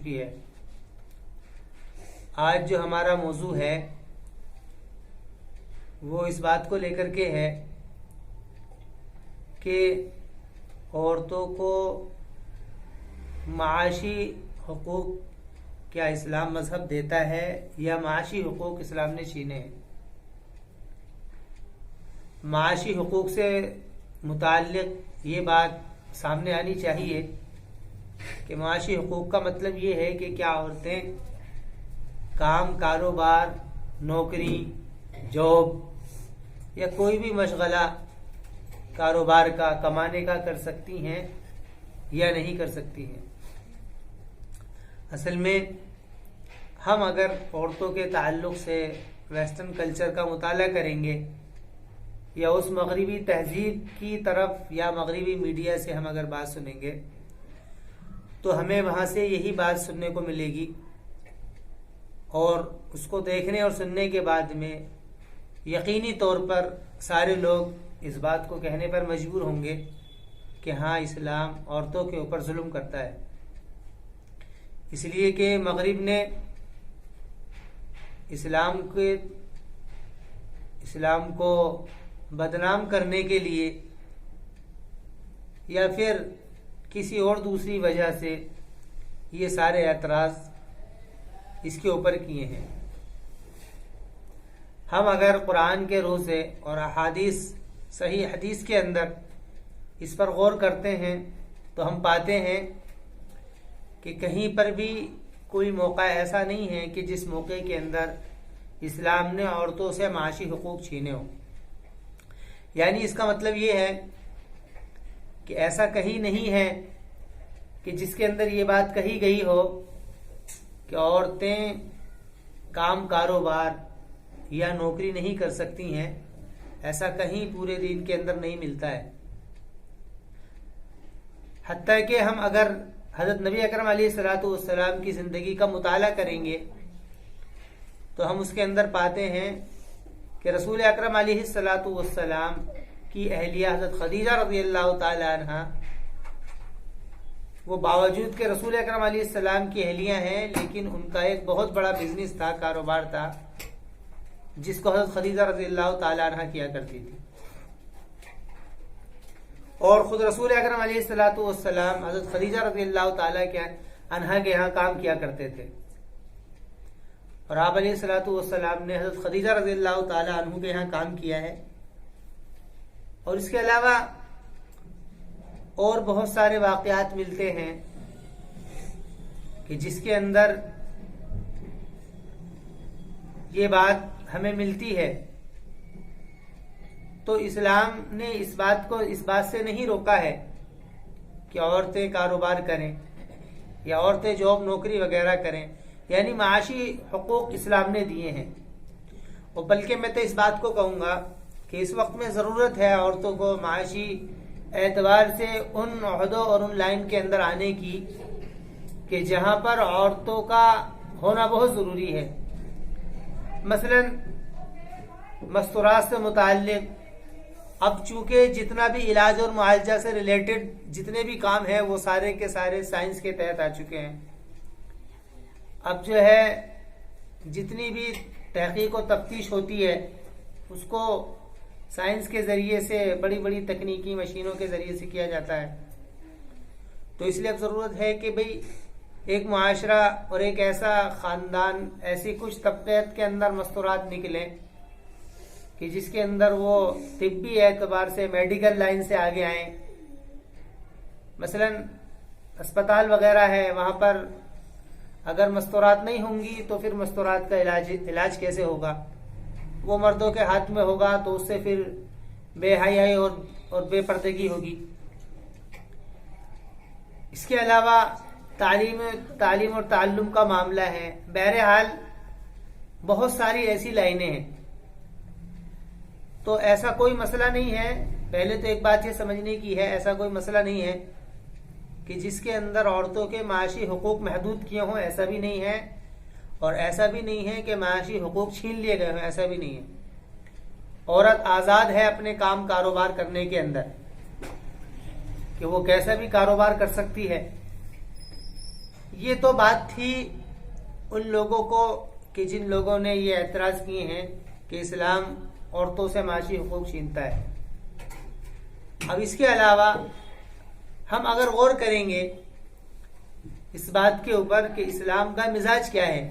چکی ہے۔ آج جو ہمارا موضوع ہے وہ اس بات کو لے کر کے ہے کہ عورتوں کو معاشی حقوق کیا اسلام مذہب دیتا ہے یا معاشی حقوق اسلام نے چھینے ہیں۔ معاشی حقوق سے متعلق یہ بات سامنے آنی چاہیے کہ معاشی حقوق کا مطلب یہ ہے کہ کیا عورتیں کام، کاروبار، نوکری، جاب یا کوئی بھی مشغلہ کاروبار کا، کمانے کا کر سکتی ہیں یا نہیں کر سکتی ہیں۔ اصل میں ہم اگر عورتوں کے تعلق سے ویسٹرن کلچر کا مطالعہ کریں گے یا اس مغربی تہذیب کی طرف یا مغربی میڈیا سے ہم اگر بات سنیں گے تو ہمیں وہاں سے یہی بات سننے کو ملے گی، اور اس کو دیکھنے اور سننے کے بعد میں یقینی طور پر سارے لوگ اس بات کو کہنے پر مجبور ہوں گے کہ ہاں، اسلام عورتوں کے اوپر ظلم کرتا ہے۔ اس لیے کہ مغرب نے اسلام کو بدنام کرنے کے لیے یا پھر کسی اور دوسری وجہ سے یہ سارے اعتراض اس کے اوپر کیے ہیں۔ ہم اگر قرآن کے روح سے اور صحیح حدیث کے اندر اس پر غور کرتے ہیں تو ہم پاتے ہیں کہ کہیں پر بھی کوئی موقع ایسا نہیں ہے کہ جس موقع کے اندر اسلام نے عورتوں سے معاشی حقوق چھینے ہوں۔ یعنی اس کا مطلب یہ ہے کہ ایسا کہیں نہیں ہے کہ جس کے اندر یہ بات کہی گئی ہو کہ عورتیں کام، کاروبار یا نوکری نہیں کر سکتی ہیں۔ ایسا کہیں پورے دین کے اندر نہیں ملتا ہے۔ حتیٰ کہ ہم اگر حضرت نبی اکرم علیہ الصلوۃ والسلام کی زندگی کا مطالعہ کریں گے تو ہم اس کے اندر پاتے ہیں کہ رسول اکرم علیہ الصلوۃ والسلام کی اہلیہ حضرت خدیجہ رضی اللہ تعالی عنہ، وہ باوجود کہ رسول اکرم علیہ السلام کی اہلیہ ہیں لیکن ان کا ایک بہت بڑا بزنس تھا، کاروبار تھا، جس کو حضرت خدیجہ رضی اللہ تعالی عنہ کیا کرتی تھی، اور خود رسول اکرم علیہ الصلوۃ والسلام حضرت خدیجہ رضی اللہ تعالی عنہ کے یہاں کام کیا کرتے تھے، اور آپ علیہ الصلوۃ والسلام نے حضرت خدیجہ رضی اللہ تعالی عنہ کے یہاں کام کیا ہے۔ اور اس کے علاوہ اور بہت سارے واقعات ملتے ہیں کہ جس کے اندر یہ بات ہمیں ملتی ہے، تو اسلام نے اس بات سے نہیں روکا ہے کہ عورتیں کاروبار کریں یا عورتیں جاب، نوکری وغیرہ کریں، یعنی معاشی حقوق اسلام نے دیے ہیں۔ اور بلکہ میں تو اس بات کو کہوں گا کہ اس وقت میں ضرورت ہے عورتوں کو معاشی اعتبار سے ان عہدوں اور ان لائن کے اندر آنے کی کہ جہاں پر عورتوں کا ہونا بہت ضروری ہے۔ مثلا مستورات سے متعلق اب چونکہ جتنا بھی علاج اور معالجہ سے ریلیٹڈ جتنے بھی کام ہیں وہ سارے کے سارے سائنس کے تحت آ چکے ہیں۔ اب جو ہے جتنی بھی تحقیق و تفتیش ہوتی ہے اس کو سائنس کے ذریعے سے، بڑی بڑی تکنیکی مشینوں کے ذریعے سے کیا جاتا ہے۔ تو اس لیے اب ضرورت ہے کہ بھئی ایک معاشرہ اور ایک ایسا خاندان، ایسی کچھ طبقیت کے اندر مستورات نکلیں کہ جس کے اندر وہ طبی اعتبار سے، میڈیکل لائن سے آگے آئیں۔ مثلا اسپتال وغیرہ ہے، وہاں پر اگر مستورات نہیں ہوں گی تو پھر مستورات کا علاج کیسے ہوگا؟ وہ مردوں کے ہاتھ میں ہوگا تو اس سے پھر بے حیائی اور بے پردگی ہوگی۔ اس کے علاوہ تعلیم اور تعلم کا معاملہ ہے۔ بہرحال بہت ساری ایسی لائنیں ہیں، تو ایسا کوئی مسئلہ نہیں ہے۔ پہلے تو ایک بات یہ سمجھنے کی ہے، ایسا کوئی مسئلہ نہیں ہے کہ جس کے اندر عورتوں کے معاشی حقوق محدود کیے ہوں، ایسا بھی نہیں ہے، اور ایسا بھی نہیں ہے کہ معاشی حقوق چھین لیے گئے ہوں، ایسا بھی نہیں ہے۔ عورت آزاد ہے اپنے کام، کاروبار کرنے کے اندر، کہ وہ کیسا بھی کاروبار کر سکتی ہے۔ یہ تو بات تھی ان لوگوں کو کہ جن لوگوں نے یہ اعتراض کیے ہیں کہ اسلام عورتوں سے معاشی حقوق چھینتا ہے. اب اس کے علاوہ ہم اگر غور کریں گے اس بات کے اوپر کہ اسلام کا مزاج کیا ہے.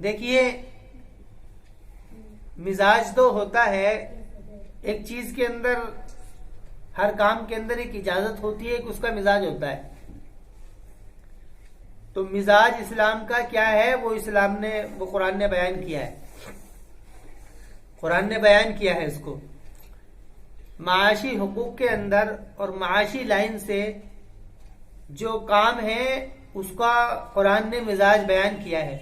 دیکھیے مزاج تو ہوتا ہے ایک چیز کے اندر، ہر کام کے اندر ایک اجازت ہوتی ہے کہ اس کا مزاج ہوتا ہے. تو مزاج اسلام کا کیا ہے وہ قرآن نے بیان کیا ہے. قرآن نے بیان کیا ہے اس کو معاشی حقوق کے اندر، اور معاشی لائن سے جو کام ہے اس کا قرآن نے مزاج بیان کیا ہے.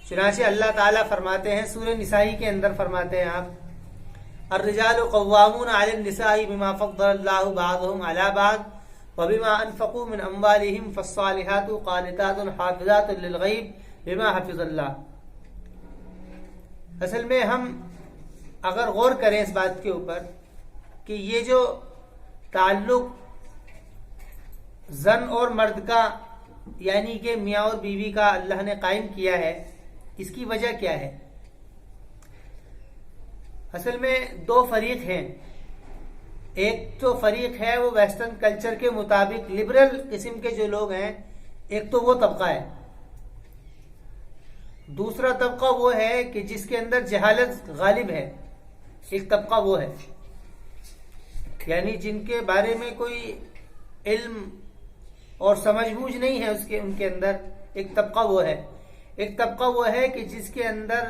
چنانچہ اللہ تعالیٰ فرماتے ہیں سورہ نسائی کے اندر، فرماتے ہیں آپ الرجال قوامون علی النساء بما فضل اللہ بعضهم علی بعض وبما انفقوا من اموالهم فالصالحات قانتات حافظات للغیب بما حفظ اللہ. اصل میں ہم اگر غور کریں اس بات کے اوپر کہ یہ جو تعلق زن اور مرد کا، یعنی کہ میاں اور بیوی کا اللہ نے قائم کیا ہے، اس کی وجہ کیا ہے؟ اصل میں دو فریق ہیں. ایک تو فریق ہے وہ ویسٹرن کلچر کے مطابق لبرل قسم کے جو لوگ ہیں، ایک تو وہ طبقہ ہے. دوسرا طبقہ وہ ہے کہ جس کے اندر جہالت غالب ہے. ایک طبقہ وہ ہے یعنی جن کے بارے میں کوئی علم اور سمجھ بوجھ نہیں ہے ان کے اندر. ایک طبقہ وہ ہے. ایک طبقہ وہ ہے کہ جس کے اندر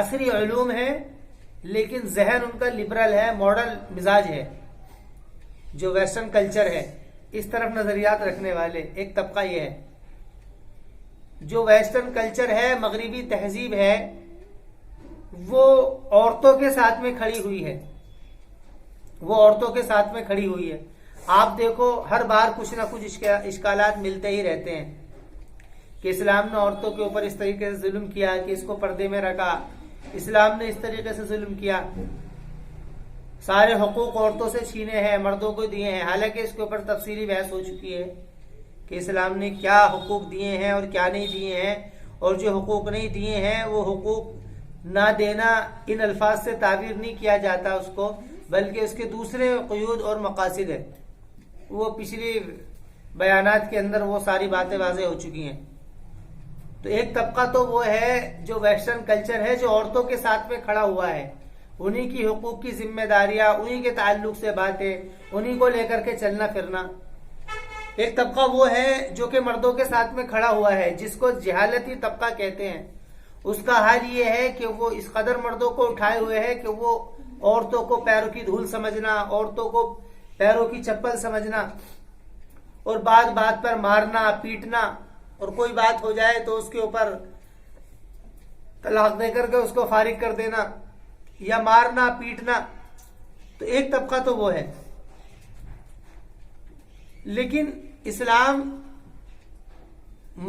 عصری علوم ہے لیکن ذہن ان کا لبرل ہے، ماڈل مزاج ہے، جو ویسٹرن کلچر ہے اس طرف نظریات رکھنے والے. ایک طبقہ یہ ہے جو ویسٹرن کلچر ہے، مغربی تہذیب ہے، وہ عورتوں کے ساتھ میں کھڑی ہوئی ہے. وہ عورتوں کے ساتھ میں کھڑی ہوئی ہے. آپ دیکھو ہر بار کچھ نہ کچھ اشکالات ملتے ہی رہتے ہیں کہ اسلام نے عورتوں کے اوپر اس طریقے سے ظلم کیا کہ اس کو پردے میں رکھا، اسلام نے اس طریقے سے ظلم کیا، سارے حقوق عورتوں سے چھینے ہیں، مردوں کو دیے ہیں. حالانکہ اس کے اوپر تفصیلی بحث ہو چکی ہے کہ اسلام نے کیا حقوق دیے ہیں اور کیا نہیں دیے ہیں، اور جو حقوق نہیں دیے ہیں وہ حقوق نہ دینا ان الفاظ سے تعبیر نہیں کیا جاتا اس کو، بلکہ اس کے دوسرے قیود اور مقاصد ہے. وہ پچھلی بیانات کے اندر وہ ساری باتیں واضح ہو چکی ہیں. تو ایک طبقہ تو وہ ہے جو ویسٹرن کلچر ہے، جو عورتوں کے ساتھ میں کھڑا ہوا ہے، انہی کی حقوق کی ذمہ داریاں، انہی کے تعلق سے باتیں، انہی کو لے کر کے چلنا پھرنا. ایک طبقہ وہ ہے جو کہ مردوں کے ساتھ میں کھڑا ہوا ہے، جس کو جہالتی طبقہ کہتے ہیں. اس کا حال یہ ہے کہ وہ اس قدر مردوں کو اٹھائے ہوئے ہے کہ وہ عورتوں کو پیروں کی دھول سمجھنا، عورتوں کو پیروں کی چپل سمجھنا، اور بات بات پر مارنا پیٹنا، اور کوئی بات ہو جائے تو اس کے اوپر طلاق دے کر کے اس کو فارغ کر دینا یا مارنا پیٹنا. تو ایک طبقہ تو وہ ہے. لیکن اسلام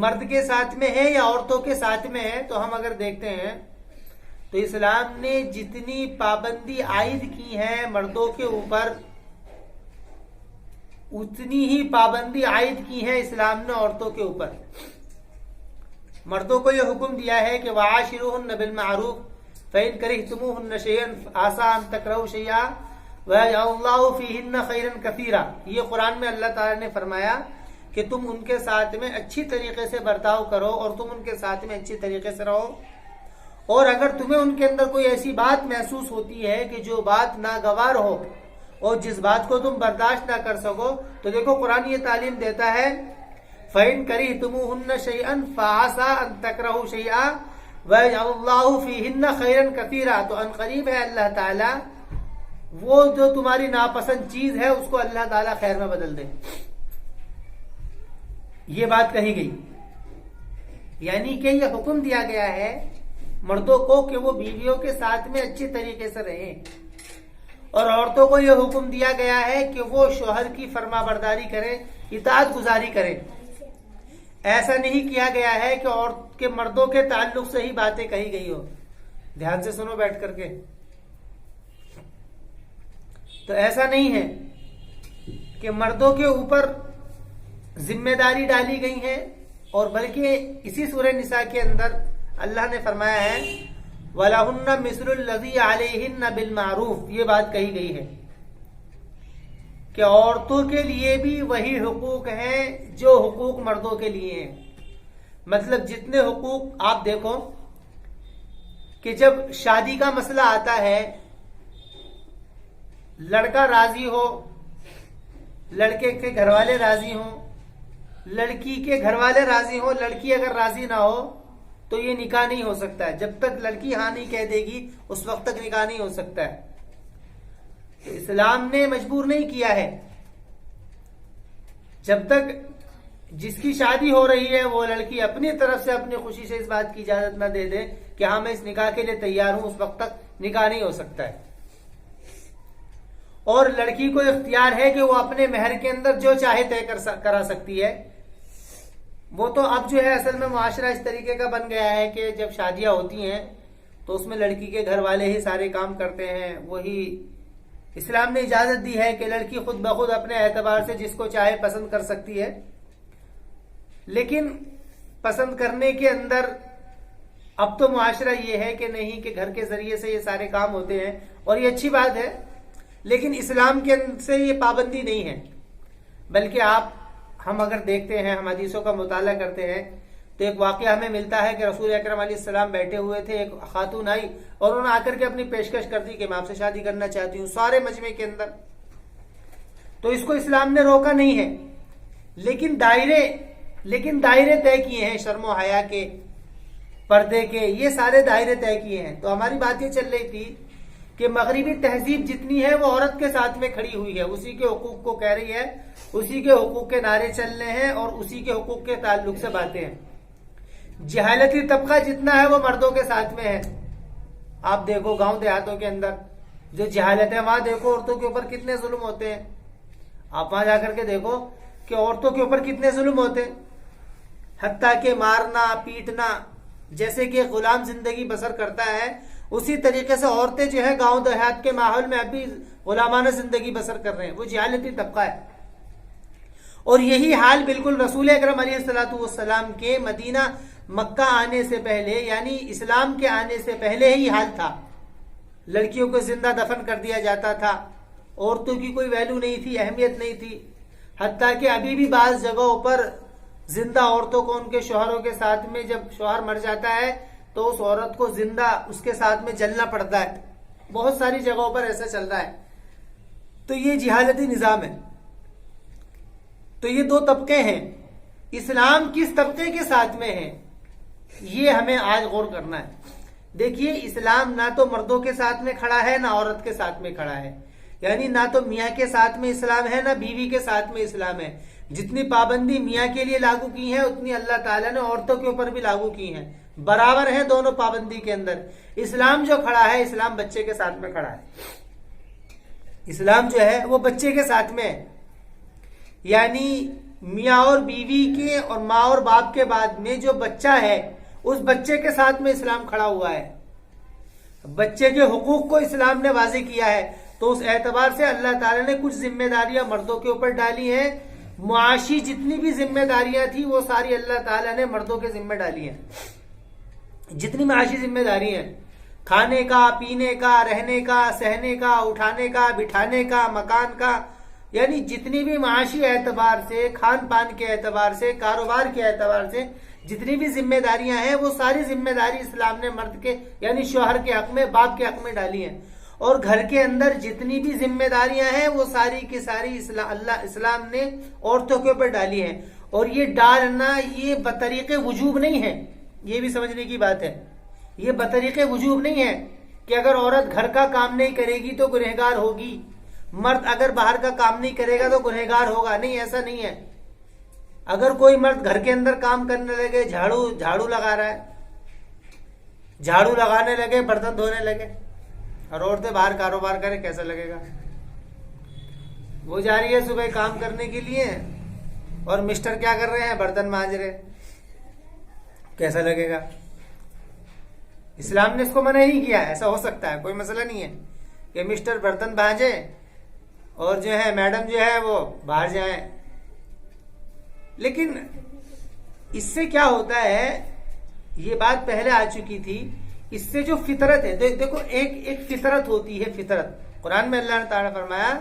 مرد کے ساتھ میں ہے یا عورتوں کے ساتھ میں ہے؟ تو ہم اگر دیکھتے ہیں تو اسلام نے جتنی پابندی عائد کی ہے مردوں کے اوپر، اتنی ہی پابندی عائد کی ہے اسلام نے عورتوں کے اوپر. مردوں کو یہ حکم دیا ہے کہ وعاشروہن بالمعروف فإن کرہتموہن شیئا عسى ان تکرہوا شیئا ویجعل اللہ فیہن خیرا کثیرا. یہ قرآن میں اللہ تعالی نے فرمایا کہ تم ان کے ساتھ میں اچھی طریقے سے برتاؤ کرو اور تم ان کے ساتھ میں اچھی طریقے سے رہو. اور اگر تمہیں ان کے اندر کوئی ایسی بات محسوس ہوتی ہے کہ جو بات ناگوار ہو اور جس بات کو تم برداشت نہ کر سکو، تو دیکھو قرآن یہ تعلیم دیتا ہے فَإِن كَرِهْتُمُوهُنَّ شَيْئًا فَعَسَىٰ أَن تَكْرَهُوا شَيْئًا وَيَجْعَلُ اللَّهُ فِيهِنَّ خَيْرًا كَثِيرًا. تو ان قریب ہے اللہ تعالیٰ وہ جو تمہاری ناپسند چیز ہے اس کو اللہ تعالیٰ خیر میں بدل دے. یہ بات کہی گئی، یعنی کہ یہ حکم دیا گیا ہے مردوں کو کہ وہ بیویوں کے ساتھ میں اچھی طریقے سے رہیں، اور عورتوں کو یہ حکم دیا گیا ہے کہ وہ شوہر کی فرما برداری کریں، اطاعت گزاری کریں. ایسا نہیں کیا گیا ہے کہ عورت کے مردوں کے تعلق سے ہی باتیں کہی گئی ہو. دھیان سے سنو بیٹھ کر کے. تو ایسا نہیں ہے کہ مردوں کے اوپر ذمہ داری ڈالی گئی ہے، اور بلکہ اسی سورہ نساء کے اندر اللہ نے فرمایا ہے وَلَهُنَّ مِثْلُ الَّذِي عَلَيْهِنَّ بِالْمَعْرُوفِ، یہ بات کہی گئی ہے کہ عورتوں کے لیے بھی وہی حقوق ہیں جو حقوق مردوں کے لیے ہیں۔ مطلب جتنے حقوق، آپ دیکھو کہ جب شادی کا مسئلہ آتا ہے، لڑکا راضی ہو، لڑکے کے گھر والے راضی ہوں، لڑکی کے گھر والے راضی ہوں، لڑکی اگر راضی نہ ہو تو یہ نکاح نہیں ہو سکتا ہے۔ جب تک لڑکی ہاں نہیں کہہ دے گی اس وقت تک نکاح نہیں ہو سکتا ہے۔ تو اسلام نے مجبور نہیں کیا ہے، جب تک جس کی شادی ہو رہی ہے وہ لڑکی اپنی طرف سے اپنی خوشی سے اس بات کی اجازت نہ دے دے کہ ہاں میں اس نکاح کے لیے تیار ہوں، اس وقت تک نکاح نہیں ہو سکتا ہے۔ اور لڑکی کو اختیار ہے کہ وہ اپنے مہر کے اندر جو چاہے طے کرا سکتی ہے۔ وہ تو اب جو ہے اصل میں معاشرہ اس طریقے کا بن گیا ہے کہ جب شادیاں ہوتی ہیں تو اس میں لڑکی کے گھر والے ہی سارے کام کرتے ہیں۔ وہی اسلام نے اجازت دی ہے کہ لڑکی خود بخود اپنے اعتبار سے جس کو چاہے پسند کر سکتی ہے، لیکن پسند کرنے کے اندر اب تو معاشرہ یہ ہے کہ نہیں، کہ گھر کے ذریعے سے یہ سارے کام ہوتے ہیں، اور یہ اچھی بات ہے، لیکن اسلام کے سے یہ پابندی نہیں ہے۔ بلکہ ہم اگر دیکھتے ہیں، ہم حدیثوں کا مطالعہ کرتے ہیں تو ایک واقعہ ہمیں ملتا ہے کہ رسول اکرم علیہ السلام بیٹھے ہوئے تھے، ایک خاتون آئی اور انہوں نے آ کر کے اپنی پیشکش کر دی کہ میں آپ سے شادی کرنا چاہتی ہوں، سارے مجمع کے اندر۔ تو اس کو اسلام نے روکا نہیں ہے، لیکن دائرے طے کیے ہیں، شرم و حیا کے، پردے کے، یہ سارے دائرے طے کیے ہیں۔ تو ہماری بات یہ چل رہی تھی کہ مغربی تہذیب جتنی ہے وہ عورت کے ساتھ میں کھڑی ہوئی ہے، اسی کے حقوق کو کہہ رہی ہے، اسی کے حقوق کے نعرے چل رہے ہیں اور اسی کے حقوق کے تعلق سے باتیں ہیں۔ جہالتی طبقہ جتنا ہے وہ مردوں کے ساتھ میں ہے۔ آپ دیکھو گاؤں دیہاتوں کے اندر جو جہالت ہے، وہاں دیکھو عورتوں کے اوپر کتنے ظلم ہوتے ہیں۔ آپ وہاں جا کر کے دیکھو کہ عورتوں کے اوپر کتنے ظلم ہوتے ہیں، حتیٰ کہ مارنا پیٹنا، جیسے کہ غلام زندگی بسر کرتا ہے اسی طریقے سے عورتیں جو ہے گاؤں دیہات کے ماحول میں اب بھی غلامانہ زندگی بسر کر رہے ہیں۔ وہ جہالتی طبقہ ہے، اور یہی حال بالکل رسول اکرم علیہ السلام کے مدینہ مکہ آنے سے پہلے، یعنی اسلام کے آنے سے پہلے ہی حال تھا۔ لڑکیوں کو زندہ دفن کر دیا جاتا تھا، عورتوں کی کوئی ویلیو نہیں تھی، اہمیت نہیں تھی، حتیٰ کہ ابھی بھی بعض جگہوں پر زندہ عورتوں کو ان کے شوہروں کے ساتھ میں، جب شوہر مر جاتا ہے تو اس عورت کو زندہ اس کے ساتھ میں جلنا پڑتا ہے۔ بہت ساری جگہوں پر ایسا چل رہا ہے۔ تو یہ جہالتی نظام ہے۔ تو یہ دو طبقے ہیں، اسلام کس طبقے کے ساتھ میں ہے یہ ہمیں آج غور کرنا ہے۔ دیکھیے اسلام نہ تو مردوں کے ساتھ میں کھڑا ہے نہ عورت کے ساتھ میں کھڑا ہے، یعنی نہ تو میاں کے ساتھ میں اسلام ہے نہ بیوی کے ساتھ میں اسلام ہے۔ جتنی پابندی میاں کے لیے لاگو کی ہے اتنی اللہ تعالیٰ نے عورتوں کے اوپر بھی لاگو کی ہیں، برابر ہیں دونوں پابندی کے اندر۔ اسلام جو کھڑا ہے، اسلام بچے کے ساتھ میں کھڑا ہے۔ اسلام جو ہے وہ بچے کے ساتھ میں ہے، یعنی میاں اور بیوی کے اور ماں اور باپ کے بعد میں جو بچہ ہے اس بچے کے ساتھ میں اسلام کھڑا ہوا ہے۔ بچے کے حقوق کو اسلام نے واضح کیا ہے، تو اس اعتبار سے اللہ تعالیٰ نے کچھ ذمہ داریاں مردوں کے اوپر ڈالی ہیں۔ معاشی جتنی بھی ذمہ داریاں تھی وہ ساری اللہ تعالیٰ نے مردوں کے ذمہ ڈالی ہیں۔ جتنی معاشی ذمہ داری ہیں، کھانے کا، پینے کا، رہنے کا، سہنے کا، اٹھانے کا، بٹھانے کا، مکان کا، یعنی جتنی بھی معاشی اعتبار سے، کھان پان کے اعتبار سے، کاروبار کے اعتبار سے جتنی بھی ذمہ داریاں ہیں وہ ساری ذمہ داری اسلام نے مرد کے یعنی شوہر کے حق میں، باپ کے حق میں ڈالی ہیں۔ اور گھر کے اندر جتنی بھی ذمہ داریاں ہیں وہ ساری کی ساری اسلام نے عورتوں کے اوپر ڈالی ہیں۔ اور یہ ڈالنا یہ بطریق وجوب نہیں ہے، یہ بھی سمجھنے کی بات ہے۔ یہ بطریق وجوب نہیں ہے کہ اگر عورت گھر کا کام نہیں کرے گی تو گنہگار ہوگی، مرد اگر باہر کا کام نہیں کرے گا تو گنہگار ہوگا، نہیں، ایسا نہیں ہے۔ اگر کوئی مرد گھر کے اندر کام کرنے لگے، جھاڑو لگا رہا ہے، جھاڑو لگانے لگے، برتن دھونے لگے، اور عورتیں باہر کاروبار کرے، کیسا لگے گا؟ وہ جا رہی ہے صبح کام کرنے کے لیے اور مسٹر کیا کر رہے ہیں؟ برتن مانج رہے، کیسا لگے گا؟ اسلام نے اس کو منع نہیں کیا، ایسا ہو سکتا ہے، کوئی مسئلہ نہیں ہے کہ مسٹر برتن مانجے اور جو ہے میڈم جو ہے وہ باہر جائیں۔ لیکن اس سے کیا ہوتا ہے، یہ بات پہلے آ چکی تھی، اس سے جو فطرت ہے، دیکھو ایک فطرت ہوتی ہے، فطرت قرآن میں اللہ تعالیٰ نے فرمایا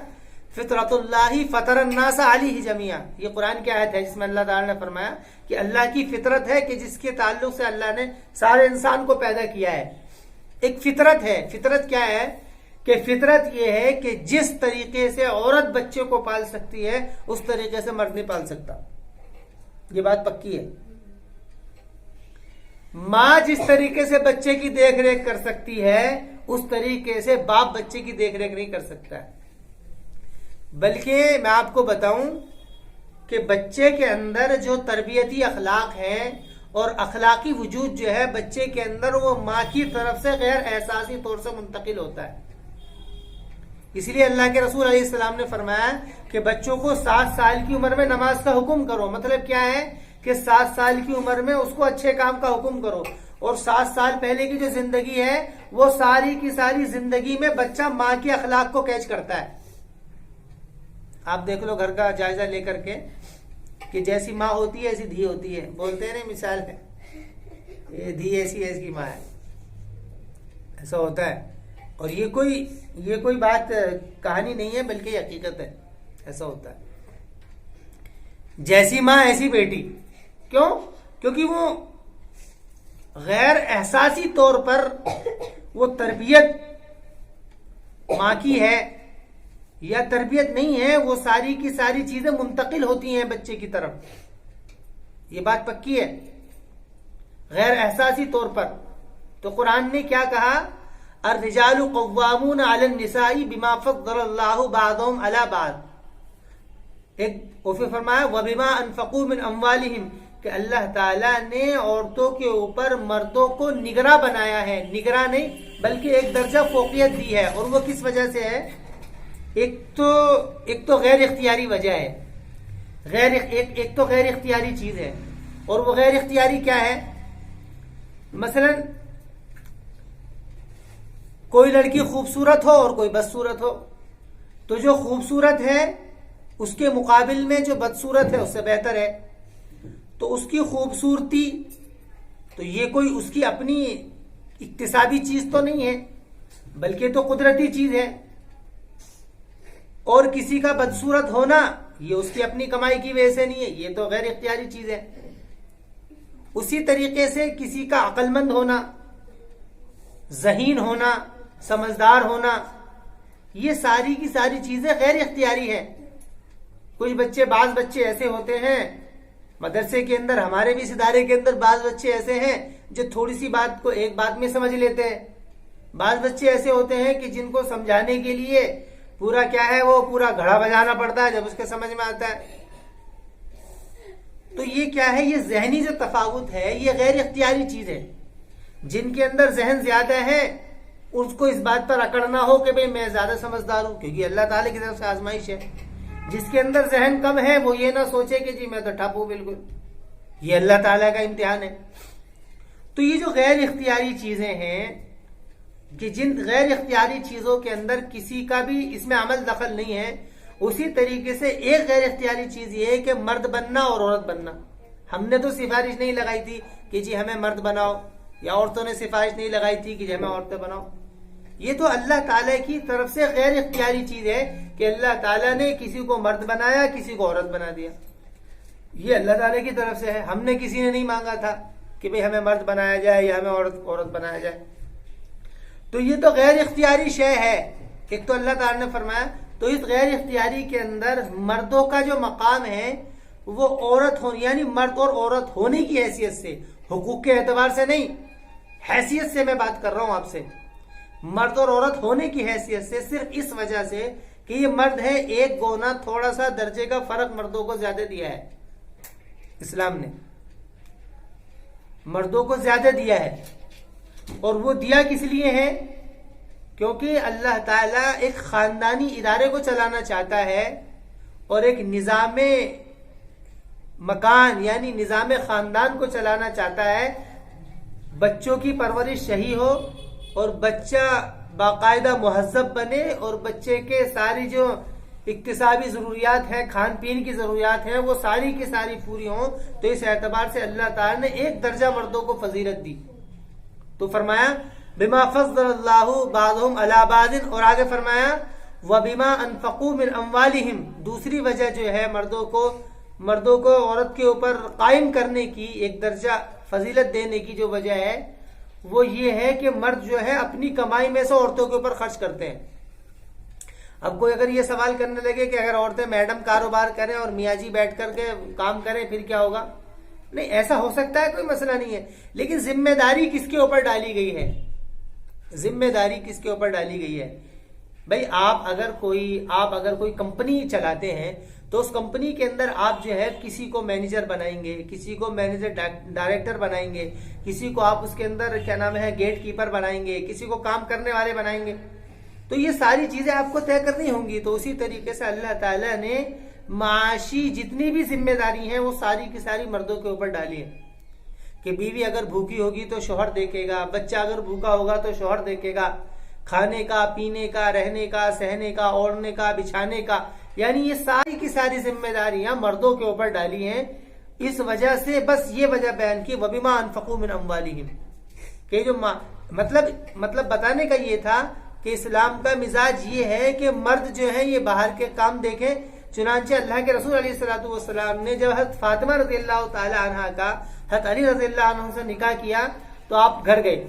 فطرت اللہ فطر الناس علیہ جمیعا، یہ قرآن کی آیت ہے جس میں اللہ تعالیٰ نے فرمایا کہ اللہ کی فطرت ہے کہ جس کے تعلق سے اللہ نے سارے انسان کو پیدا کیا ہے، ایک فطرت ہے۔ فطرت کیا ہے کہ فطرت یہ ہے کہ جس طریقے سے عورت بچے کو پال سکتی ہے اس طریقے سے مرد نہیں پال سکتا، یہ بات پکی ہے۔ ماں جس طریقے سے بچے کی دیکھ ریکھ کر سکتی ہے اس طریقے سے باپ بچے کی دیکھ ریکھ نہیں کر سکتا ہے۔ بلکہ میں آپ کو بتاؤں کہ بچے کے اندر جو تربیتی اخلاق ہیں اور اخلاقی وجود جو ہے بچے کے اندر، وہ ماں کی طرف سے غیر احساسی طور سے منتقل ہوتا ہے۔ اس لیے اللہ کے رسول علیہ السلام نے فرمایا کہ بچوں کو 7 سال کی عمر میں نماز کا حکم کرو۔ مطلب کیا ہے کہ 7 سال کی عمر میں اس کو اچھے کام کا حکم کرو، اور 7 سال پہلے کی جو زندگی ہے وہ ساری کی ساری زندگی میں بچہ ماں کے اخلاق کو کیچ کرتا ہے۔ آپ دیکھ لو گھر کا جائزہ لے کر کے کہ جیسی ماں ہوتی ہے ایسی دھی ہوتی ہے، بولتے ہیں نا، مثال ہے، یہ دھی ایسی ہے، اس کی ماں ہے، ایسا ہوتا ہے۔ اور یہ کوئی بات کہانی نہیں ہے بلکہ یہ حقیقت ہے، ایسا ہوتا ہے۔ جیسی ماں ایسی بیٹی، کیوں؟ کیونکہ وہ غیر احساسی طور پر وہ تربیت ماں کی ہے یا تربیت نہیں ہے، وہ ساری کی ساری چیزیں منتقل ہوتی ہیں بچے کی طرف، یہ بات پکی ہے، غیر احساسی طور پر۔ تو قرآن نے کیا کہا؟ الرجال قوامون علی النساء بما فضل اللہ بعضهم علی بعض، ایک اور پھر فرمایا وبما انفقوا من اموالہم، کہ اللہ تعالیٰ نے عورتوں کے اوپر مردوں کو نگراں بنایا ہے، نگراں نہیں بلکہ ایک درجہ فوقیت دی ہے۔ اور وہ کس وجہ سے ہے؟ ایک تو غیر اختیاری وجہ ہے، ایک تو غیر اختیاری چیز ہے، اور وہ غیر اختیاری کیا ہے؟ مثلا کوئی لڑکی خوبصورت ہو اور کوئی بدصورت ہو، تو جو خوبصورت ہے اس کے مقابل میں جو بدصورت ہے اس سے بہتر ہے، تو اس کی خوبصورتی تو یہ کوئی اس کی اپنی اکتسابی چیز تو نہیں ہے بلکہ تو قدرتی چیز ہے، اور کسی کا بدصورت ہونا یہ اس کی اپنی کمائی کی وجہ سے نہیں ہے، یہ تو غیر اختیاری چیز ہے۔ اسی طریقے سے کسی کا عقل مند ہونا، ذہین ہونا، سمجھدار ہونا، یہ ساری کی ساری چیزیں غیر اختیاری ہیں۔ بعض بچے ایسے ہوتے ہیں مدرسے کے اندر، ہمارے بھی اس ادارے کے اندر بعض بچے ایسے ہیں جو تھوڑی سی بات کو ایک بات میں سمجھ لیتے ہیں، بعض بچے ایسے ہوتے ہیں کہ جن کو سمجھانے کے لیے پورا کیا ہے، وہ پورا گھڑا بجانا پڑتا ہے جب اس کے سمجھ میں آتا ہے۔ تو یہ کیا ہے؟ یہ ذہنی جو تفاوت ہے یہ غیر اختیاری چیز ہے۔ جن کے اندر ذہن زیادہ ہے اس کو اس بات پر اکڑنا ہو کہ بھئی میں زیادہ سمجھدار ہوں، کیونکہ اللہ تعالیٰ کی طرف سے آزمائش ہے۔ جس کے اندر ذہن کم ہے وہ یہ نہ سوچے کہ جی میں تو ٹھپ ہوں، بالکل، یہ اللہ تعالیٰ کا امتحان ہے۔ تو یہ جو غیر اختیاری چیزیں ہیں کہ جن غیر اختیاری چیزوں کے اندر کسی کا بھی اس میں عمل دخل نہیں ہے، اسی طریقے سے ایک غیر اختیاری چیز یہ ہے کہ مرد بننا اور عورت بننا۔ ہم نے تو سفارش نہیں لگائی تھی کہ جی ہمیں مرد بناؤ، یا عورتوں نے سفارش نہیں لگائی تھی کہ جی ہمیں عورتیں بناؤ، یہ تو اللہ تعالیٰ کی طرف سے غیر اختیاری چیز ہے کہ اللہ تعالیٰ نے کسی کو مرد بنایا، کسی کو عورت بنا دیا، یہ اللہ تعالیٰ کی طرف سے ہے۔ ہم نے کسی نے نہیں مانگا تھا کہ بھئی ہمیں مرد بنایا جائے یا ہمیں عورت بنایا جائے۔ تو یہ تو غیر اختیاری شے ہے، ایک تو اللہ تعالیٰ نے فرمایا۔ تو اس غیر اختیاری کے اندر مردوں کا جو مقام ہے وہ عورت ہو، یعنی مرد اور عورت ہونے کی حیثیت سے، حقوق کے اعتبار سے نہیں، حیثیت سے میں بات کر رہا ہوں آپ سے، مرد اور عورت ہونے کی حیثیت سے، صرف اس وجہ سے کہ یہ مرد ہے، ایک گونا تھوڑا سا درجے کا فرق مردوں کو زیادہ دیا ہے اسلام نے، مردوں کو زیادہ دیا ہے۔ اور وہ دیا کس لیے ہے؟ کیونکہ اللہ تعالیٰ ایک خاندانی ادارے کو چلانا چاہتا ہے اور ایک نظام مکان یعنی نظام خاندان کو چلانا چاہتا ہے، بچوں کی پرورش صحیح ہو اور بچہ باقاعدہ مہذب بنے، اور بچے کے ساری جو اقتصابی ضروریات ہے، کھان پین کی ضروریات ہے، وہ ساری کی ساری پوری ہوں، تو اس اعتبار سے اللہ تعالیٰ نے ایک درجہ مردوں کو فضیلت دی. تو فرمایا بما فضل اللہ بعضهم علی بعض، اور آگے فرمایا وبما انفقوا من اموالہم. دوسری وجہ جو ہے مردوں کو عورت کے اوپر قائم کرنے کی، ایک درجہ فضیلت دینے کی جو وجہ ہے وہ یہ ہے کہ مرد جو ہے اپنی کمائی میں سے عورتوں کے اوپر خرچ کرتے ہیں. اب کوئی اگر یہ سوال کرنے لگے کہ اگر عورتیں میڈم کاروبار کریں اور میاں جی بیٹھ کر کے کام کریں پھر کیا ہوگا؟ نہیں، ایسا ہو سکتا ہے، کوئی مسئلہ نہیں ہے، لیکن ذمہ داری کس کے اوپر ڈالی گئی ہے؟ ذمہ داری کس کے اوپر ڈالی گئی ہے؟ بھائی آپ اگر کوئی کمپنی چلاتے ہیں تو اس کمپنی کے اندر آپ جو ہے کسی کو مینیجر بنائیں گے، کسی کو مینیجر ڈائریکٹر بنائیں گے، کسی کو آپ اس کے اندر کیا نام ہے گیٹ کیپر بنائیں گے، کسی کو کام کرنے والے بنائیں گے، تو یہ ساری چیزیں آپ کو طے کرنی ہوں گی. تو اسی طریقے سے اللہ تعالیٰ نے معاشی جتنی بھی ذمہ داری ہیں وہ ساری کی ساری مردوں کے اوپر ڈالی ہے کہ بیوی اگر بھوکی ہوگی تو شوہر دیکھے گا، بچہ اگر بھوکا ہوگا تو شوہر دیکھے گا، کھانے کا، پینے کا، رہنے کا، سہنے کا، اوڑھنے کا، بچھانے کا، یعنی یہ ساری کی ساری ذمہ داریاں مردوں کے اوپر ڈالی ہیں. اس وجہ سے بس یہ وجہ بیان کی وبما انفقوا من اموالہم، کہ جو مطلب بتانے کا یہ تھا کہ اسلام کا مزاج یہ ہے کہ مرد جو ہے یہ باہر کے کام دیکھیں. چنانچہ اللہ کے رسول علیہ الصلوۃ والسلام نے جب حضرت فاطمہ رضی اللہ تعالی عنہا کا حضرت علی رضی اللہ عنہ سے نکاح کیا تو آپ گھر گئے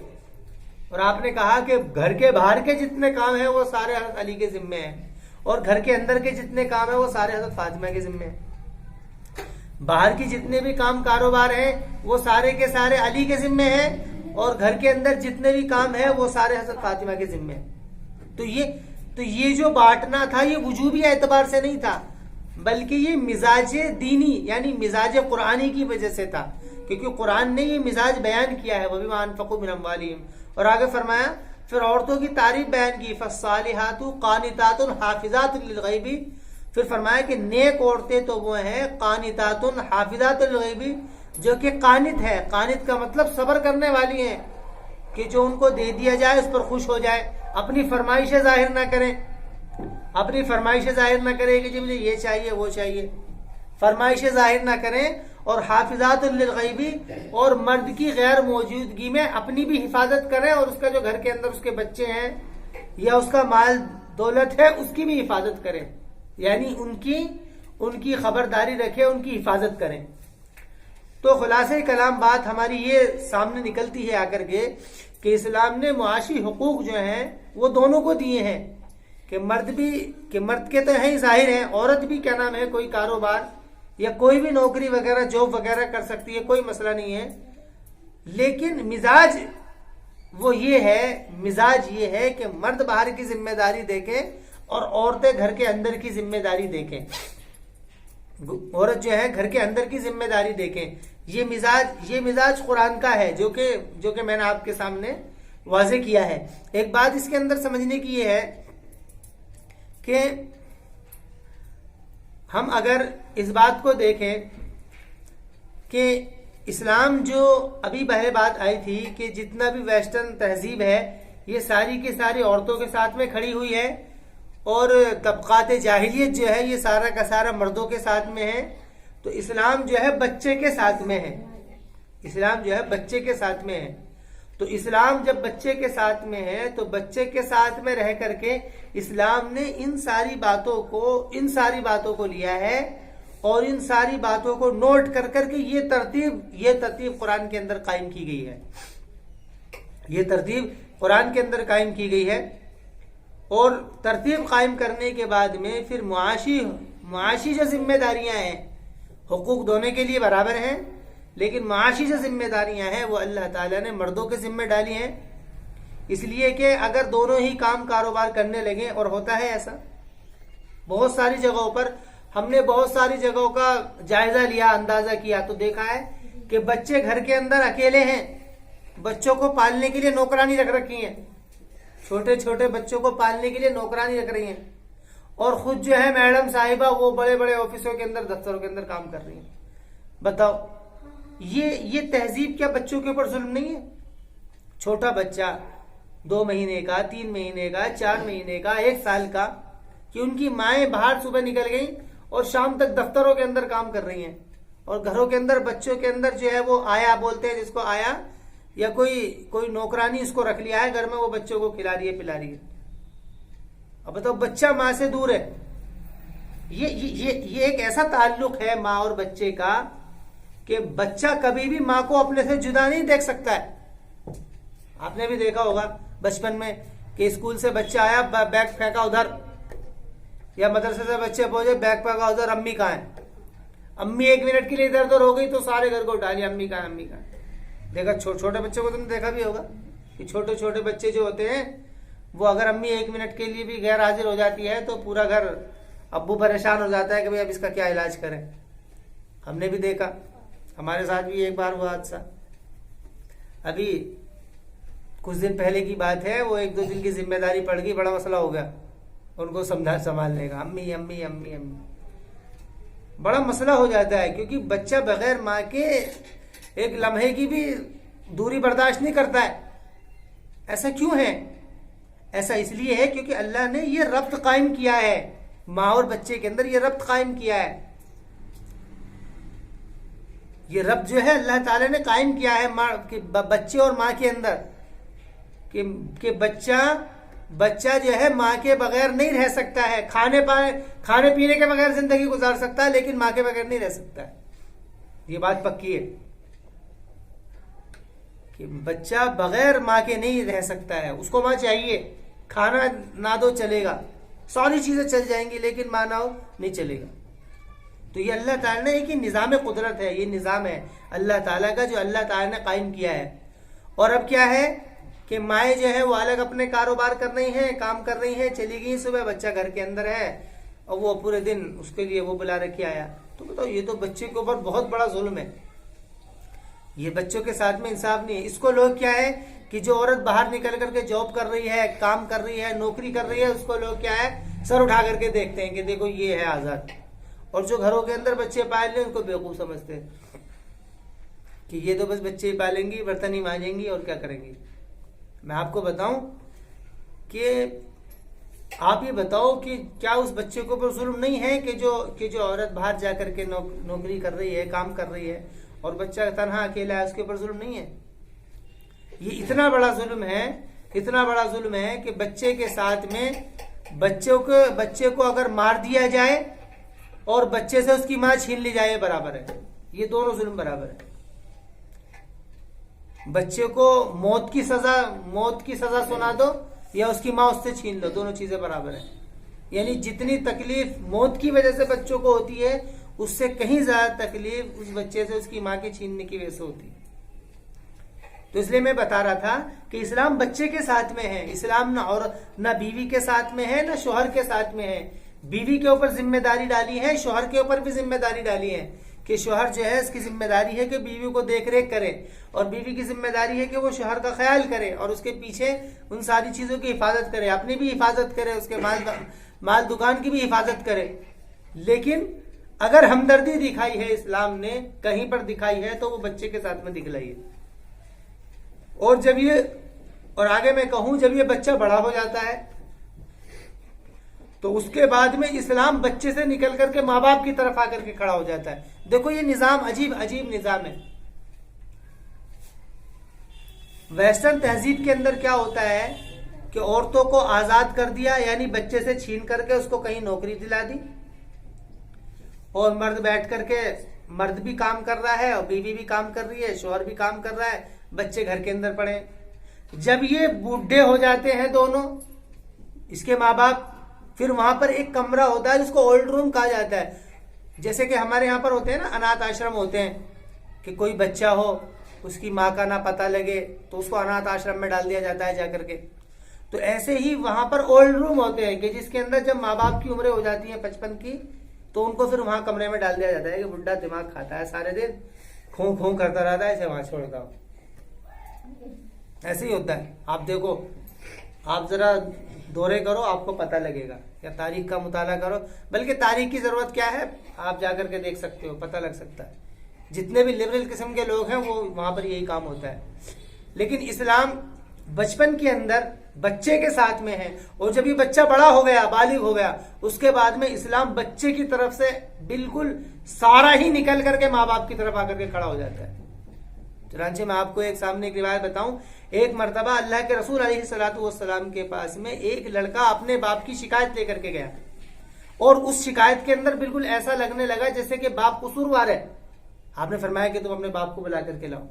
اور آپ نے کہا کہ گھر کے باہر کے جتنے کام ہیں وہ سارے حضرت علی کے ذمے ہیں، اور گھر کے اندر کے جتنے کام ہیں وہ سارے حضرت فاطمہ کے ذمے ہیں. باہر کی جتنے بھی کام کاروبار ہیں وہ سارے کے سارے علی کے ذمے ہیں، اور گھر کے اندر جتنے بھی کام ہیں وہ سارے حضرت فاطمہ کے ذمے ہیں. تو یہ جو بانٹنا تھا یہ وجوبی اعتبار سے نہیں تھا، بلکہ یہ مزاج دینی یعنی مزاج قرآنی کی وجہ سے تھا، کیونکہ قرآن نے یہ مزاج بیان کیا ہے وَبِمَا أَنفَقُوا مِنْ أَمْوَالِهِمْ. اور آگے فرمایا پھر عورتوں کی تعریف بیان کی فَالصَّالِحَاتُ قَانِتَاتٌ حَافِظَاتٌ لِلْغَيْبِ. پھر فرمایا کہ نیک عورتیں تو وہ ہیں قانتاتٌ حافظات للغیب، جو کہ قانت ہے. قانت کا مطلب صبر کرنے والی ہیں، کہ جو ان کو دے دیا جائے اس پر خوش ہو جائے، اپنی فرمائشیں ظاہر نہ کریں، کہ جی مجھے یہ چاہیے وہ چاہیے، فرمائشیں ظاہر نہ کریں. اور حافظات للغیب، اور مرد کی غیر موجودگی میں اپنی بھی حفاظت کریں، اور اس کا جو گھر کے اندر اس کے بچے ہیں یا اس کا مال دولت ہے اس کی بھی حفاظت کریں، یعنی ان کی خبرداری رکھیں، ان کی حفاظت کریں. تو خلاصہ کلام بات ہماری یہ سامنے نکلتی ہے آ کر کے کہ اسلام نے معاشی حقوق جو ہیں وہ دونوں کو دیے ہیں، کہ مرد کے تو ہیں ظاہر ہیں، عورت بھی کیا نام ہے کوئی کاروبار یا کوئی بھی نوکری وغیرہ جاب وغیرہ کر سکتی ہے، کوئی مسئلہ نہیں ہے. لیکن مزاج یہ ہے کہ مرد باہر کی ذمہ داری دیکھیں اور عورتیں گھر کے اندر کی ذمہ داری دیکھیں. عورت جو ہے گھر کے اندر کی ذمہ داری دیکھیں. یہ مزاج قرآن کا ہے جو کہ میں نے آپ کے سامنے واضح کیا ہے. ایک بات اس کے اندر سمجھنے کی یہ ہے کہ ہم اگر اس بات کو دیکھیں کہ اسلام جو ابھی پہلے بات آئی تھی کہ جتنا بھی ویسٹرن تہذیب ہے یہ ساری کی ساری عورتوں کے ساتھ میں کھڑی ہوئی ہے، اور طبقات جاہلیت جو ہے یہ سارا کا سارا مردوں کے ساتھ میں ہے. تو اسلام جو ہے بچے کے ساتھ میں ہے. تو اسلام جب بچے کے ساتھ میں ہے تو بچے کے ساتھ میں رہ کر کے اسلام نے ان ساری باتوں کو لیا ہے، اور ان ساری باتوں کو نوٹ کر کر کے یہ ترتیب قرآن کے اندر قائم کی گئی ہے. اور ترتیب قائم کرنے کے بعد میں پھر معاشی جو ذمہ داریاں ہیں، حقوق دونوں کے لیے برابر ہیں، لیکن معاشی جو ذمہ داریاں ہیں وہ اللہ تعالیٰ نے مردوں کے ذمہ ڈالی ہیں. اس لیے کہ اگر دونوں ہی کام کاروبار کرنے لگیں، اور ہوتا ہے ایسا بہت ساری جگہوں پر، ہم نے بہت ساری جگہوں کا جائزہ لیا، اندازہ کیا تو دیکھا ہے کہ بچے گھر کے اندر اکیلے ہیں، بچوں کو پالنے کے لیے نوکرانی رکھ رکھی ہیں، چھوٹے چھوٹے بچوں کو پالنے کے لیے نوکرانی رکھ رہی ہیں، اور خود جو ہے میڈم صاحبہ وہ بڑے بڑے آفسوں کے اندر دفتروں کے اندر کام کر رہی ہیں. بتاؤ یہ تہذیب کیا بچوں کے اوپر ظلم نہیں ہے؟ چھوٹا بچہ 2 مہینے کا، 3 مہینے کا، 4 مہینے کا، 1 سال کا، کہ ان کی مائیں باہر صبح نکل گئیں اور شام تک دفتروں کے اندر کام کر رہی ہیں، اور گھروں کے اندر بچوں کے اندر جو ہے وہ آیا بولتے ہیں جس کو، آیا یا کوئی نوکرانی اس کو رکھ لیا ہے گھر میں، وہ بچوں کو کھلا رہی ہے پلا رہی ہے۔ اب بتاؤ، بچہ ماں سے دور ہے۔ یہ ایک ایسا تعلق ہے ماں اور بچے کا کہ بچہ کبھی بھی ماں کو اپنے سے جدا نہیں دیکھ سکتا ہے۔ آپ نے بھی دیکھا ہوگا بچپن میں کہ اسکول سے بچہ آیا، بیگ پھینکا ادھر، یا مدرسے سے بچے پہنچے، بیگ پھینکا ادھر، امی کہاں ہے؟ امی 1 منٹ کے لیے ادھر ادھر ہو گئی تو سارے گھر کو اٹھا لیا، امی کہاں ہے، امی کہاں ہے؟ دیکھا چھوٹے بچوں کو تم نے دیکھا بھی ہوگا کہ چھوٹے بچے جو ہوتے ہیں وہ اگر امی 1 منٹ کے لیے بھی غیر حاضر ہو جاتی ہے تو پورا گھر، ابو پریشان ہو جاتا ہے کہ بھئی اب اس کا کیا علاج کریں۔ ہم نے بھی دیکھا، ہمارے ساتھ بھی ایک بار ہوا حادثہ، ابھی کچھ دن پہلے کی بات ہے، وہ 1-2 دن کی ذمہ داری پڑ گئی، بڑا مسئلہ ہو گیا ان کو سنبھالنے کا، امی امی امی امی، بڑا مسئلہ ہو جاتا ہے، کیونکہ بچہ بغیر ماں کے ایک لمحے کی بھی دوری برداشت نہیں کرتا ہے۔ ایسا کیوں ہے؟ ایسا اس لیے ہے کیونکہ اللہ نے یہ ربط قائم کیا ہے، ماں اور بچے کے اندر یہ ربط قائم کیا ہے۔ یہ ربط جو ہے اللہ تعالیٰ نے قائم کیا ہے بچے اور ماں کے اندر، کہ بچہ جو ہے ماں کے بغیر نہیں رہ سکتا ہے، کھانے پینے کے بغیر زندگی گزار سکتا ہے لیکن ماں کے بغیر نہیں رہ سکتا ہے۔ یہ بات پکی ہے کہ بچہ بغیر ماں کے نہیں رہ سکتا ہے، اس کو ماں چاہیے، کھانا نہ دو چلے گا، ساری چیزیں چل جائیں گی لیکن ماں نہ ہو نہیں چلے گا۔ تو یہ اللہ تعالیٰ نے ایک نظام قدرت ہے، یہ نظام ہے اللہ تعالیٰ کا جو اللہ تعالیٰ نے قائم کیا ہے۔ اور اب کیا ہے کہ مائیں جو ہے وہ الگ اپنے کاروبار کر رہی ہیں، کام کر رہی ہیں، چلی گئی صبح، بچہ گھر کے اندر ہے اور وہ پورے دن اس کے لیے وہ بلا رکھے آیا۔ تو بتاؤ، یہ تو بچے کے اوپر بہت بڑا ظلم ہے، یہ بچوں کے ساتھ میں انصاف نہیں ہے۔ اس کو لوگ کیا ہے کہ جو عورت باہر نکل کر کے جاب کر رہی ہے، کام کر رہی ہے، نوکری کر رہی ہے، اس کو لوگ کیا ہے سر اٹھا کر کے دیکھتے ہیں کہ دیکھو یہ ہے آزاد، اور جو گھروں کے اندر بچے پال لیں ان کو بیوقوف سمجھتے ہیں کہ یہ تو بس بچے ہی پالیں گی، برتن ہی مانجیں گی اور کیا کریں گی۔ میں آپ کو بتاؤں کہ آپ یہ بتاؤ کہ کیا اس بچے کو پر ظلم نہیں ہے کہ جو عورت باہر جا کر کے نوکری کر رہی ہے، کام کر رہی ہے، اور بچہ تنہا اکیلا ہے، اس کے اوپر ظلم نہیں ہے؟ یہ اتنا بڑا ظلم ہے کہ بچے کے ساتھ میں بچے کو اگر مار دیا جائے اور بچے سے اس کی ماں چھین لی جائے برابر ہے، یہ دونوں ظلم برابر ہے۔ بچے کو موت کی سزا سنا دو یا اس کی ماں اس سے چھین لو، دونوں چیزیں برابر ہیں۔ یعنی جتنی تکلیف موت کی وجہ سے بچوں کو ہوتی ہے اس سے کہیں زیادہ تکلیف اس بچے سے اس کی ماں کے چھیننے کی وجہ سے ہوتی ہے۔ تو اس لیے میں بتا رہا تھا کہ اسلام بچے کے ساتھ میں ہے، اسلام نہ بیوی کے ساتھ میں ہے نہ شوہر کے ساتھ میں ہے۔ بیوی کے اوپر ذمہ داری ڈالی ہے، شوہر کے اوپر بھی ذمہ داری ڈالی ہے کہ شوہر جو ہے اس کی ذمہ داری ہے کہ بیوی کو دیکھ ریکھ کرے، اور بیوی کی ذمہ داری ہے کہ وہ شوہر کا خیال کرے اور اس کے پیچھے ان ساری چیزوں کی حفاظت کرے، اپنی بھی حفاظت کرے، اس کے مال دکان کی بھی حفاظت کرے۔ لیکن اگر ہمدردی دکھائی ہے اسلام نے کہیں پر دکھائی ہے تو وہ بچے کے ساتھ میں دکھلائی ہے۔ اور آگے میں کہوں جب یہ بچہ بڑا ہو جاتا ہے تو اس کے بعد میں اسلام بچے سے نکل کر کے ماں باپ کی طرف آ کر کے کھڑا ہو جاتا ہے۔ دیکھو یہ نظام عجیب نظام ہے۔ ویسٹرن تہذیب کے اندر کیا ہوتا ہے کہ عورتوں کو آزاد کر دیا، یعنی بچے سے چھین کر کے اس کو کہیں نوکری دلا دی، اور مرد بیٹھ کر کے، مرد بھی کام کر رہا ہے اور بیوی بھی کام کر رہی ہے، شوہر بھی کام کر رہا ہے، بچے گھر کے اندر پڑے۔ جب یہ بوڑھے ہو جاتے ہیں دونوں، اس کے ماں باپ، پھر وہاں پر ایک کمرہ ہوتا ہے جس کو اولڈ روم کہا جاتا ہے۔ جیسے کہ ہمارے یہاں پر ہوتے ہیں نا اناتھ آشرم ہوتے ہیں کہ کوئی بچہ ہو اس کی ماں کا نہ پتہ لگے تو اس کو اناتھ آشرم میں ڈال دیا جاتا ہے جا کر کے۔ تو ایسے ہی وہاں پر اولڈ روم ہوتے ہیں کہ جس کے اندر جب ماں باپ کی عمریں ہو جاتی ہیں 55 کی تو ان کو پھر وہاں کمرے میں ڈال دیا جاتا ہے کہ بڈھا دماغ کھاتا ہے سارے دن، کھوں کرتا رہتا ہے، اسے وہاں چھوڑتا ہوں۔ ایسے ہی ہوتا ہے۔ آپ دیکھو، آپ ذرا دورے کرو آپ کو پتہ لگے گا، یا تاریخ کا مطالعہ کرو، بلکہ تاریخ کی ضرورت کیا ہے، آپ جا کر کے دیکھ سکتے ہو، پتہ لگ سکتا ہے۔ جتنے بھی لبرل قسم کے لوگ ہیں وہ وہاں پر یہی کام ہوتا ہے۔ لیکن اسلام بچپن کے اندر بچے کے ساتھ میں ہے، اور جب یہ بچہ بڑا ہو گیا، بالغ ہو گیا، اس کے بعد میں اسلام بچے کی طرف سے بالکل سارا ہی نکل کر کے ماں باپ کی طرف آ کر کے کھڑا ہو جاتا ہے۔ چنانچہ میں آپ کو سامنے ایک روایت بتاؤں، ایک مرتبہ اللہ کے رسول علیہ الصلوۃ والسلام کے پاس میں ایک لڑکا اپنے باپ کی شکایت لے کر کے گیا، اور اس شکایت کے اندر بالکل ایسا لگنے لگا جیسے کہ باپ قصوروار ہے۔ آپ نے فرمایا کہ تم اپنے باپ کو بلا کر کے لاؤ۔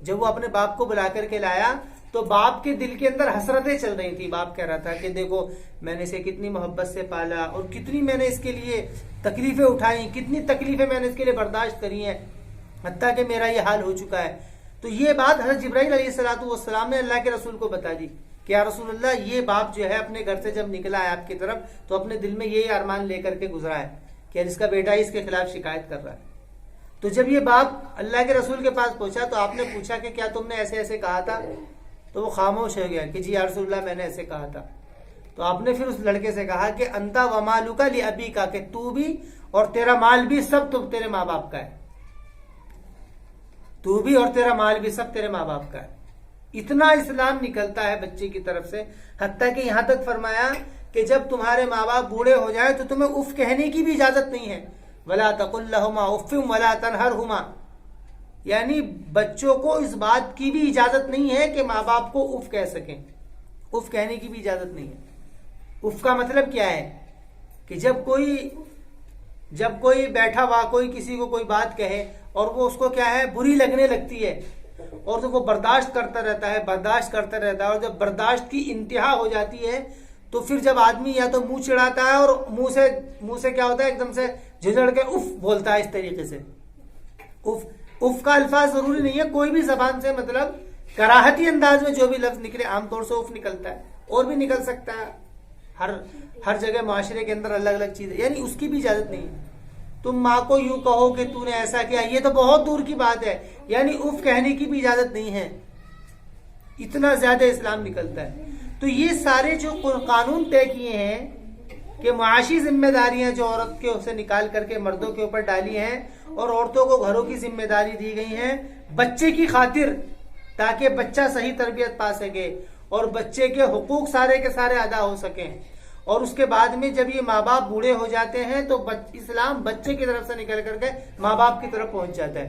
جب وہ اپنے باپ کو بلا کر کے لایا تو باپ کے دل کے اندر حسرتیں چل رہی تھی۔ باپ کہہ رہا تھا کہ دیکھو میں نے اسے کتنی محبت سے پالا، اور کتنی میں نے اس کے لیے تکلیفیں اٹھائیں، کتنی تکلیفیں میں نے اس کے لیے برداشت کری ہیں، حتیٰ کہ میرا یہ حال ہو چکا ہے۔ تو یہ بات حضرت جبرائیل علیہ الصلوۃ والسلام نے اللہ کے رسول کو بتا دی کہ یا رسول اللہ، یہ باپ جو ہے اپنے گھر سے جب نکلا ہے آپ کی طرف تو اپنے دل میں یہ ارمان لے کر کے گزرا ہے کہ جس کا بیٹا اس کے خلاف شکایت کر رہا ہے۔ تو جب یہ باپ اللہ کے رسول کے پاس پہنچا تو آپ نے پوچھا کہ کیا تم نے ایسے ایسے کہا تھا؟ تو وہ خاموش ہو گیا کہ جی یا رسول اللہ میں نے ایسے کہا تھا۔ تو آپ نے پھر اس لڑکے سے کہا کہ انتا ومالک لابیک، کہ تو بھی اور تیرا مال بھی سب تو تیرے ماں باپ کا ہے، تو بھی اور تیرا مال بھی سب تیرے ماں باپ کا ہے۔ اتنا اسلام نکلتا ہے بچے کی طرف سے، حتیٰ کہ یہاں تک فرمایا کہ جب تمہارے ماں باپ بوڑھے ہو جائیں تو تمہیں اف کہنے کی بھی اجازت نہیں ہے۔ ولا تقل لهما اف ولا تنهرهما، یعنی بچوں کو اس بات کی بھی اجازت نہیں ہے کہ ماں باپ کو اف کہہ سکیں، اف کہنے کی بھی اجازت نہیں ہے۔ اف کا مطلب کیا ہے کہ جب کوئی بیٹھا ہوا کوئی کسی کو کوئی بات کہے اور وہ اس کو کیا ہے بری لگنے لگتی ہے، اور تو وہ برداشت کرتا رہتا ہے، اور جب برداشت کی انتہا ہو جاتی ہے تو پھر جب آدمی یا تو منہ چڑھاتا ہے اور منہ سے کیا ہوتا ہے ایک دم سے جھجڑ کے اف بولتا ہے اس طریقے سے۔ اف کا الفاظ ضروری نہیں ہے، کوئی بھی زبان سے مطلب کراہتی انداز میں جو بھی لفظ نکلے، عام طور سے اف نکلتا ہے، اور بھی نکل سکتا ہے، ہر جگہ معاشرے کے اندر الگ الگ چیزیں، یعنی اس کی بھی اجازت نہیں ہے۔ تم ماں کو یوں کہو کہ تو نے ایسا کیا، یہ تو بہت دور کی بات ہے، یعنی اف کہنے کی بھی اجازت نہیں ہے۔ اتنا زیادہ اسلام نکلتا ہے۔ تو یہ سارے جو قانون طے کیے ہیں کہ معاشی ذمہ داریاں جو عورت کے سے نکال کر کے مردوں کے اوپر ڈالی ہیں، اور عورتوں کو گھروں کی ذمہ داری دی گئی ہیں بچے کی خاطر، تاکہ بچہ صحیح تربیت پا سکے اور بچے کے حقوق سارے کے سارے ادا ہو سکیں، اور اس کے بعد میں جب یہ ماں باپ بوڑھے ہو جاتے ہیں تو اسلام بچے کی طرف سے نکل کر کے ماں باپ کی طرف پہنچ جاتا ہے۔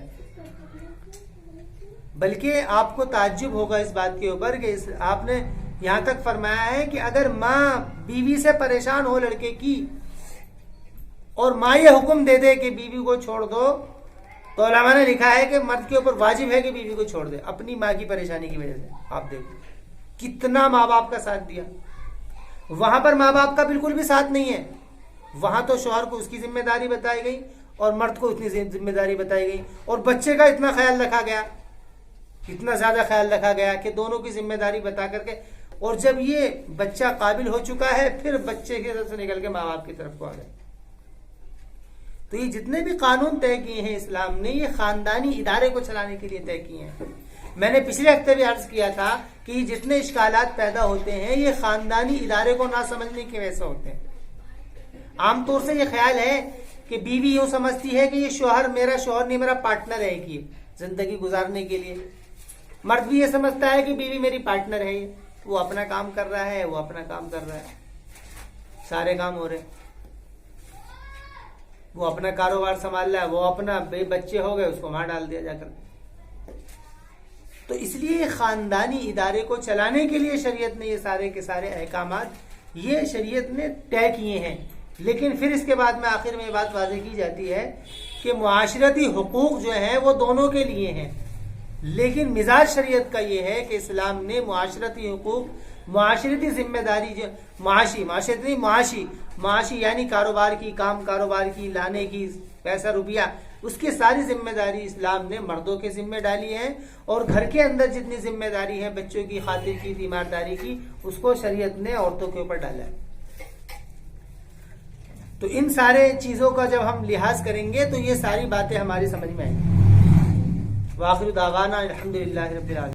بلکہ آپ کو تعجب ہوگا اس بات کے اوپر کہ آپ نے یہاں تک فرمایا ہے کہ اگر ماں بیوی سے پریشان ہو لڑکے کی، اور ماں یہ حکم دے دے کہ بیوی کو چھوڑ دو، تو علماء نے لکھا ہے کہ مرد کے اوپر واجب ہے کہ بیوی کو چھوڑ دے اپنی ماں کی پریشانی کی وجہ سے۔ آپ دیکھو کتنا ماں باپ کا ساتھ دیا۔ وہاں پر ماں باپ کا بالکل بھی ساتھ نہیں ہے، وہاں تو شوہر کو اس کی ذمہ داری بتائی گئی اور مرد کو اتنی ذمہ داری بتائی گئی، اور بچے کا اتنا خیال رکھا گیا، اتنا زیادہ خیال رکھا گیا کہ دونوں کی ذمہ داری بتا کر کے، اور جب یہ بچہ قابل ہو چکا ہے پھر بچے کی طرف سے نکل کے ماں باپ کی طرف کو آ گئے۔ تو یہ جتنے بھی قانون طے کیے ہیں اسلام نے، یہ خاندانی ادارے کو چلانے کے لیے طے کیے ہیں۔ میں نے پچھلے ہفتے بھی عرض کیا تھا کہ یہ جتنے اشکالات پیدا ہوتے ہیں یہ خاندانی ادارے کو نہ سمجھنے کی وجہ سے ہوتے ہیں۔ عام طور سے یہ خیال ہے کہ بیوی یوں سمجھتی ہے کہ یہ شوہر میرا شوہر نہیں، میرا پارٹنر ہے کہ زندگی گزارنے کے لیے۔ مرد بھی یہ سمجھتا ہے کہ بیوی میری پارٹنر ہے، وہ اپنا کام کر رہا ہے، وہ اپنا کام کر رہا ہے، سارے کام ہو رہے ہیں، وہ اپنا کاروبار سنبھال رہا ہے، وہ اپنا بچے ہو گئے اس کو وہاں ڈال دیا جا کر۔ تو اس لیے خاندانی ادارے کو چلانے کے لیے شریعت نے یہ سارے کے سارے احکامات یہ شریعت نے طے کیے ہیں۔ لیکن پھر اس کے بعد میں آخر میں یہ بات واضح کی جاتی ہے کہ معاشرتی حقوق جو ہیں وہ دونوں کے لیے ہیں، لیکن مزاج شریعت کا یہ ہے کہ اسلام نے معاشرتی حقوق، معاشرتی ذمہ داری جو معاشی یعنی کاروبار کی، کاروبار کی، لانے کی، پیسہ روپیہ، اس کی ساری ذمہ داری اسلام نے مردوں کے ذمہ ڈالی ہے، اور گھر کے اندر جتنی ذمہ داری ہے بچوں کی خاطر کی، تیمارداری کی، اس کو شریعت نے عورتوں کے اوپر ڈالا ہے۔ تو ان سارے چیزوں کا جب ہم لحاظ کریں گے تو یہ ساری باتیں ہماری سمجھ میں آئیں گی۔ وآخر دعوانا الحمدللہ رب العالمین۔